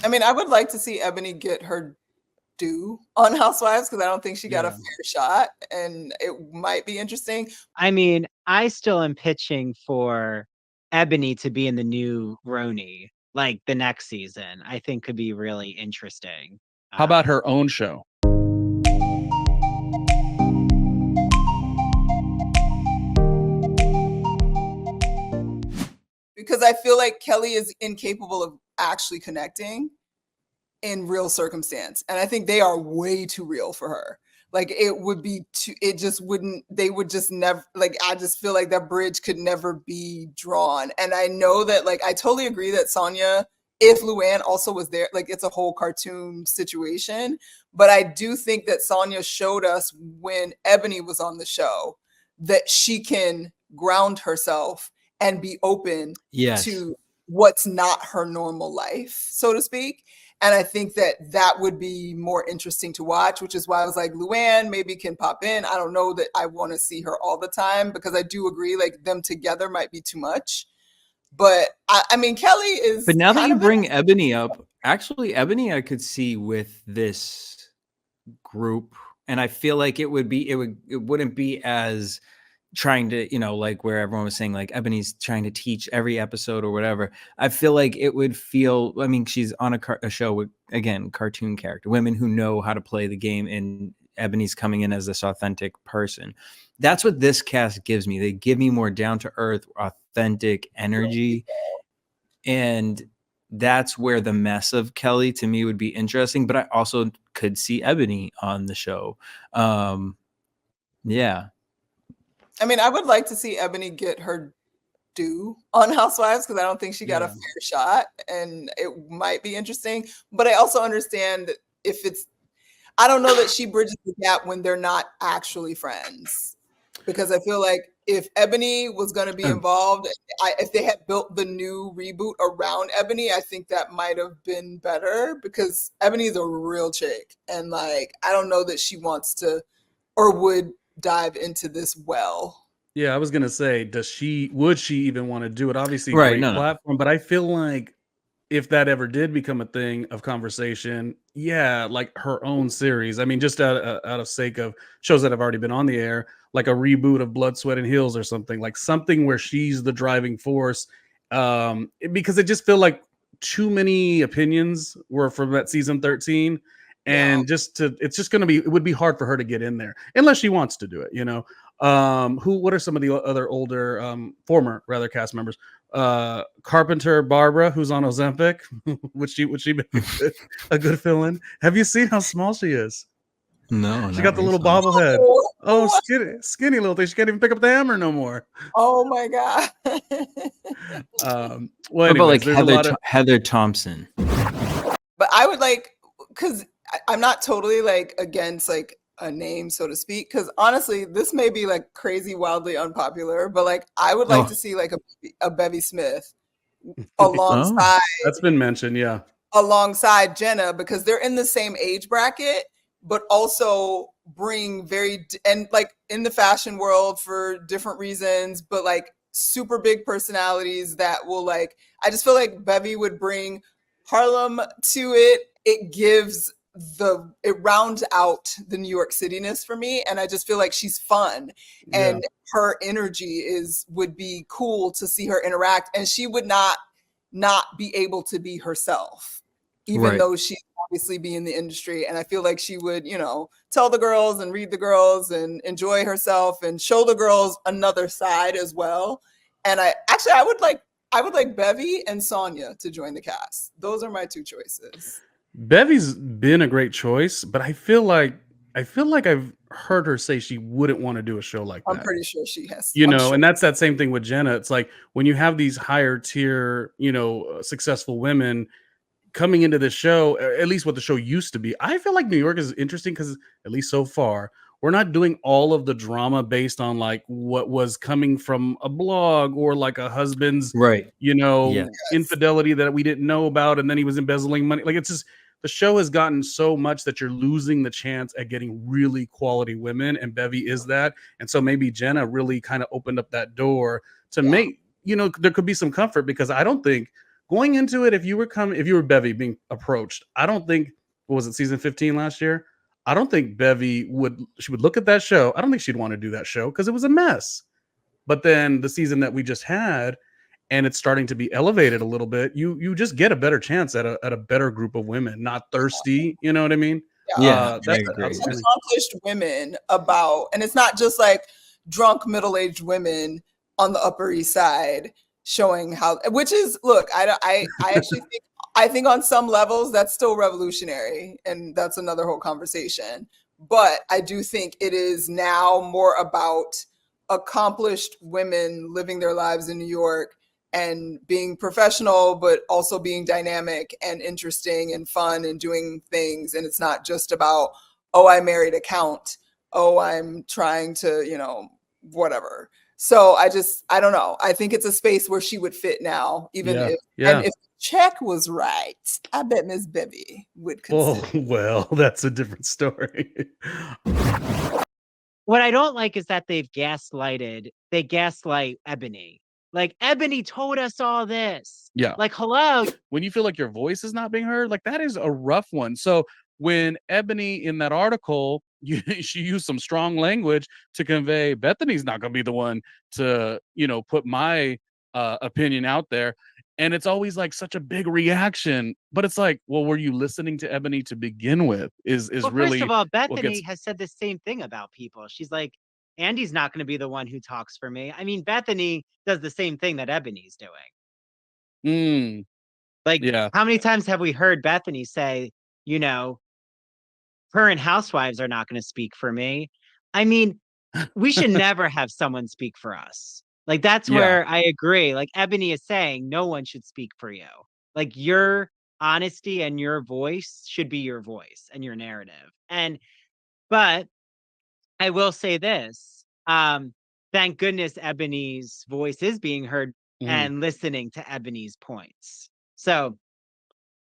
I mean, I would like to see Ebony get her due on Housewives because I don't think she got a fair shot, and it might be interesting. I mean, I still am pitching for Ebony to be in the new Ronnie, like the next season. I think could be really interesting. How about her own show? Because I feel like Kelly is incapable of actually connecting in real circumstance. And I think they are way too real for her. Like it would be too, it just wouldn't, they would just never, like, I just feel like that bridge could never be drawn. And I know that, like, I totally agree that Sonia, if Luann also was there, like it's a whole cartoon situation. But I do think that Sonia showed us when Ebony was on the show that she can ground herself and be open to what's not her normal life, so to speak. And I think that that would be more interesting to watch, which is why I was like, Luann maybe can pop in. I don't know that I want to see her all the time because I do agree, like them together might be too much. But I mean, Kelly is. But now that you bring Ebony up, actually, Ebony I could see with this group, and I feel like it wouldn't be as trying to, like where everyone was saying like Ebony's trying to teach every episode or whatever. I feel like it would feel, I mean, she's on a show with, again, cartoon character, women who know how to play the game, and Ebony's coming in as this authentic person. That's what this cast gives me. They give me more down to earth, authentic energy. And that's where the mess of Kelly to me would be interesting, but I also could see Ebony on the show. Yeah. I mean, I would like to see Ebony get her due on Housewives because I don't think she got a fair shot, and it might be interesting. But I also understand that if it's, I don't know that she bridges the gap when they're not actually friends, because I feel like if Ebony was going to be involved, if they had built the new reboot around Ebony, I think that might have been better because Ebony is a real chick, and like I don't know that she wants to or would dive into this well. Yeah, I was gonna say, would she even want to do it? Obviously, right, great platform, but I feel like if that ever did become a thing of conversation, like her own series. I mean, just out of sake of shows that have already been on the air, like a reboot of Blood, Sweat, and Heels or something, like something where she's the driving force. Because it just felt like too many opinions were from that season 13. And it would be hard for her to get in there unless she wants to do it, what are some of the other older, former rather cast members? Carpenter Barbara, who's on Ozempic, would she be a good fill-in? Have you seen how small she is? No, she got the little bobblehead. Oh, skinny little thing. She can't even pick up the hammer no more. Oh my god. Well, anyways, about like Heather Thompson. But I would like, because I'm not totally like against like a name, so to speak, because honestly, this may be like crazy, wildly unpopular, but like I would like to see like a Bevy Smith alongside. That's been mentioned, alongside Jenna, because they're in the same age bracket, but also bring and like in the fashion world for different reasons, but like super big personalities that will like, I just feel like Bevy would bring Harlem to it. It rounds out the New York City-ness for me, and I just feel like she's fun, and her energy would be cool to see her interact, and she would not be able to be herself, even though she obviously be in the industry. And I feel like she would, tell the girls and read the girls and enjoy herself and show the girls another side as well. And I would like Bevy and Sonia to join the cast. Those are my two choices. Bevy's been a great choice, but I feel like I've heard her say she wouldn't want to do a show like that. I'm pretty sure she has. And that's that same thing with Jenna. It's like when you have these higher tier, successful women coming into this show, at least what the show used to be. I feel like New York is interesting because at least so far, we're not doing all of the drama based on like what was coming from a blog or like a husband's, infidelity that we didn't know about, and then he was embezzling money. Like it's just, the show has gotten so much that you're losing the chance at getting really quality women, and Bevy is that. And so maybe Jenna really kind of opened up that door to make, there could be some comfort, because I don't think going into it, if you were Bevy being approached, I don't think, what was it, season 15 last year? I don't think Bevy would look at that show. I don't think she'd want to do that show because it was a mess. But then the season that we just had, and it's starting to be elevated a little bit, you just get a better chance at a better group of women, not thirsty. You know what I mean? Yeah, I That's agree. outstanding. Accomplished women about, and it's not just like drunk middle-aged women on the Upper East Side showing how, which is, look, I actually think on some levels that's still revolutionary, and that's another whole conversation. But I do think it is now more about accomplished women living their lives in New York and being professional, but also being dynamic and interesting and fun and doing things. And it's not just about, oh, I married a count. Oh, I'm trying to, whatever. So I don't know. I think it's a space where she would fit now, even if the check was right. I bet Miss Bevy would consider. Oh, well, that's a different story. What I don't like is that they gaslight Eboni. Like, Eboni told us all this. Yeah. Like, hello. When you feel like your voice is not being heard, like that is a rough one. So when Eboni in that article, she used some strong language to convey Bethany's not going to be the one to, put my opinion out there. And it's always like such a big reaction, but it's like, well, were you listening to Eboni to begin with? Well, Really, first of all, Bethany has said the same thing about people. She's like, Andy's not going to be the one who talks for me. I mean, Bethany does the same thing that Ebony's doing. Like, how many times have we heard Bethany say, her and housewives are not going to speak for me? I mean, we should never have someone speak for us. Like, that's where I agree. Like, Eboni is saying no one should speak for you. Like, your honesty and your voice should be your voice and your narrative. But I will say this. Thank goodness Ebony's voice is being heard and listening to Ebony's points. So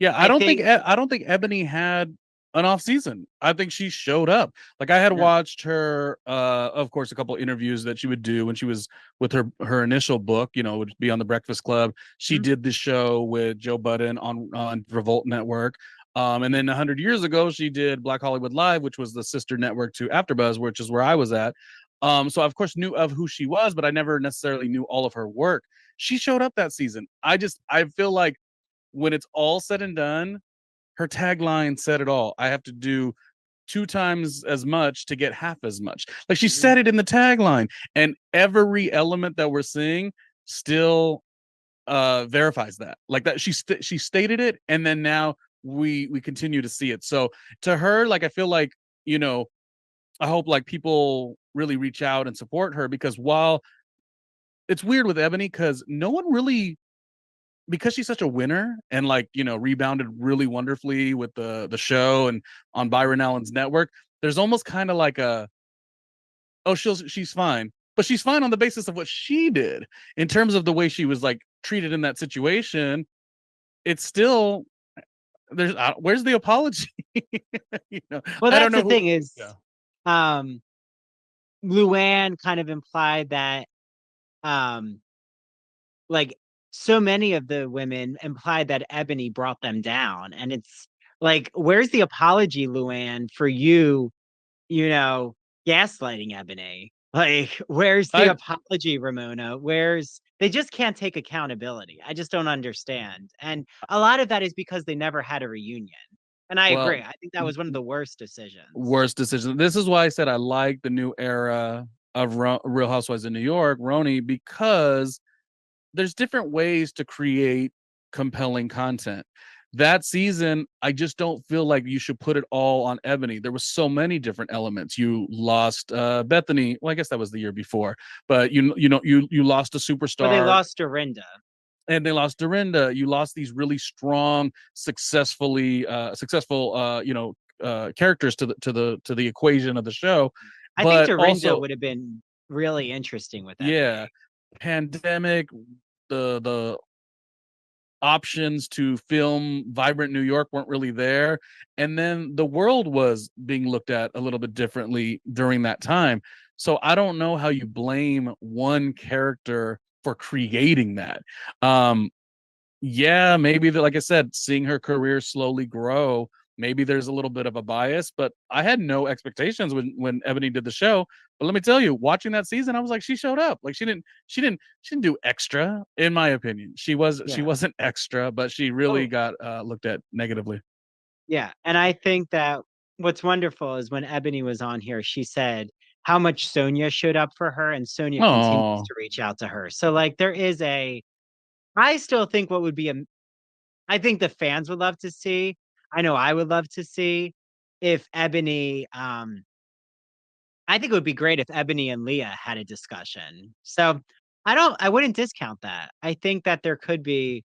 I don't think Eboni had an off season. I think she showed up. Like I had watched her, of course, a couple interviews that she would do when she was with her initial book. Would be on the Breakfast Club. She did the show with Joe Budden on Revolt Network. And then 100 years ago, she did Black Hollywood Live, which was the sister network to AfterBuzz, which is where I was at. So I, of course, knew of who she was, but I never necessarily knew all of her work. She showed up that season. I feel like when it's all said and done, her tagline said it all. I have to do 2 times as much to get half as much. Like she said it in the tagline, and every element that we're seeing still verifies that. Like that she stated it, and then now we continue to see it. So to her, like I feel like, I hope like people really reach out and support her, because while it's weird with Eboni, because no one really, because she's such a winner and rebounded really wonderfully with the show and on Byron Allen's network, there's almost kind of like she's fine, but she's fine on the basis of what she did. In terms of the way she was like treated in that situation, it's still where's the apology? Well, that's the thing is, Luann kind of implied that like so many of the women implied that Eboni brought them down. And it's like, where's the apology, Luann, for you, gaslighting Eboni? Like, where's the apology, Ramona? They just can't take accountability. I just don't understand. And a lot of that is because they never had a reunion. And I agree. I think that was one of the worst decisions. This is why I said I like the new era of Real Housewives of New York, Ronnie, because there's different ways to create compelling content. That season, I just don't feel like you should put it all on Eboni. There was so many different elements. You lost Bethany. Well, I guess that was the year before, but you lost a superstar. Well, they lost Dorinda. And they lost Dorinda. You lost these really strong, successful characters to the equation of the show. I think Dorinda would have been really interesting with that. Yeah, pandemic, the options to film vibrant New York weren't really there, and then the world was being looked at a little bit differently during that time. So I don't know how you blame one character for creating that. Yeah, maybe like I said, seeing her career slowly grow, maybe there's a little bit of a bias, but I had no expectations when Ebony did the show. But let me tell you, watching that season, I was like, she showed up. Like she didn't do extra, in my opinion. She Yeah. wasn't extra, but she really got looked at negatively. Yeah, and I think that what's wonderful is when Ebony was on here, she said how much Sonia showed up for her, and Sonia continues Oh, to reach out to her. So, like, there is I still think what would be I think the fans would love to see. I know I would love to see if Ebony. I think it would be great if Ebony and Leah had a discussion. So, I wouldn't discount that. I think that there could be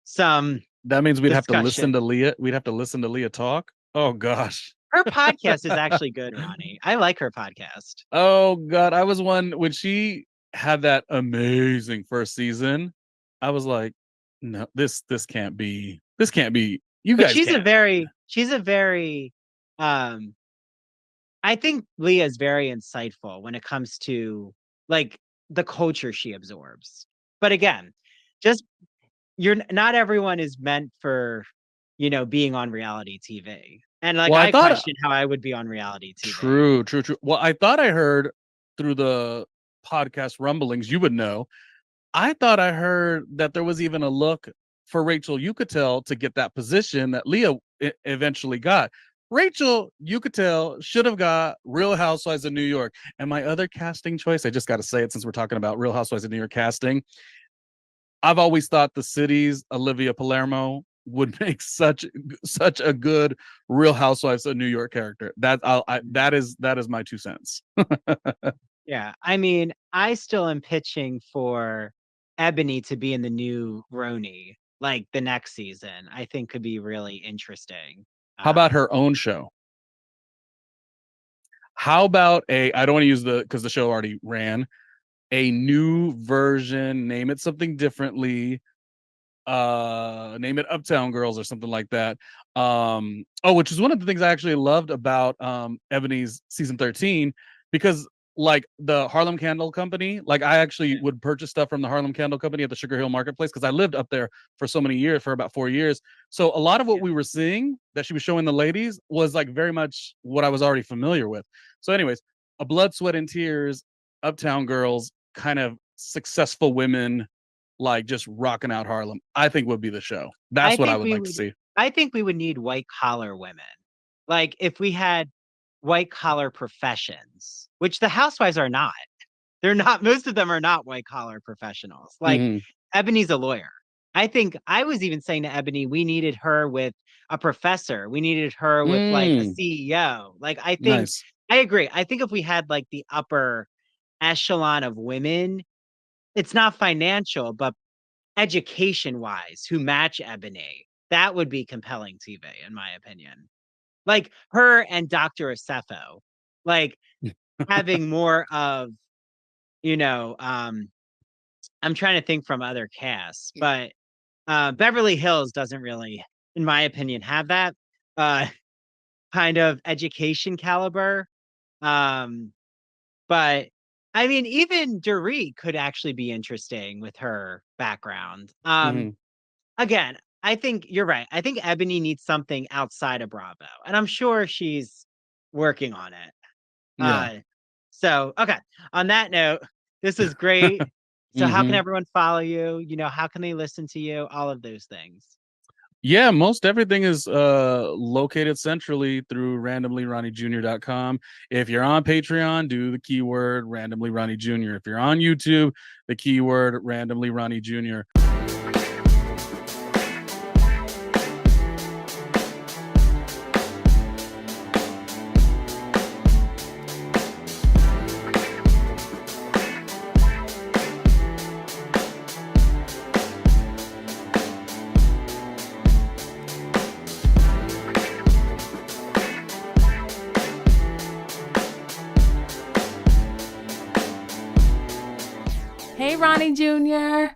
some that means we'd have to listen discussion. to Leah. We'd have to listen to Leah talk. Oh gosh. Her podcast is actually good, Ronnie. I like her podcast. Oh god, I was one when she had that amazing first season. I was like, no, this can't be. This can't be. You But guys can't. she's a very um I think Leah's very insightful when it comes to like the culture she absorbs. But again, just not everyone is meant for, being on reality TV. And like Well, I I thought question how I would be on reality TV. true, true, true. Well, I thought I heard through the podcast rumblings, you would know. I thought I heard that there was even a look for Rachel Yucatel to get that position that Leah eventually got. Rachel Yucatel should have got Real Housewives of New York. And my other casting choice, I just got to say it since we're talking about Real Housewives of New York casting. I've always thought the city's Olivia Palermo would make such a good Real Housewives of New York character. That is my 2 cents. Yeah. I mean, I still am pitching for Ebony to be in the new Ronnie, like the next season. I think could be really interesting. How about Um, her own show? How about I don't want to use because the show already ran, a new version, name it something differently, name it Uptown Girls or something like that. Which is one of the things I actually loved about Ebony's season 13, because like the Harlem Candle Company, like I actually would purchase stuff from the Harlem Candle Company at the Sugar Hill Marketplace because I lived up there for so many years, for about 4 years. So a lot of what we were seeing that she was showing the ladies was like very much what I was already familiar with. So anyways, a Blood, Sweat and Tears, Uptown Girls, kind of successful women like just rocking out Harlem, I think would be the show. I That's what I think would like to see. I think we would need white collar women. Like if we had white collar professions, which the housewives are not. They're not, most of them are not white collar professionals. Like Mhm. Ebony's a lawyer. I think I was even saying to Ebony, we needed her with a professor. We needed her with like a Mm, CEO. Like I think nice. I agree. I think if we had like the upper echelon of women, it's not financial, but education wise, who match Ebony, that would be compelling TV, in my opinion. Like her and Dr. Asefo, like having more of, you know, um, I'm trying to think from other casts, but Beverly Hills doesn't really, in my opinion, have that uh, kind of education caliber. Um, but I mean, even Dorit could actually be interesting with her background. Mhm. Again, I think you're right. I think Ebony needs something outside of Bravo, and I'm sure she's working on it. Yeah. So okay. On that note, this is great. So how can Mhm. everyone follow you? How can they listen to you? All of those things. Yeah, most everything is located centrally through randomlyronniejr.com. If you're on Patreon, do the keyword randomly Ronnie Jr. If you're on YouTube, the keyword randomly Ronnie Jr. Hey, Ronnie Jr.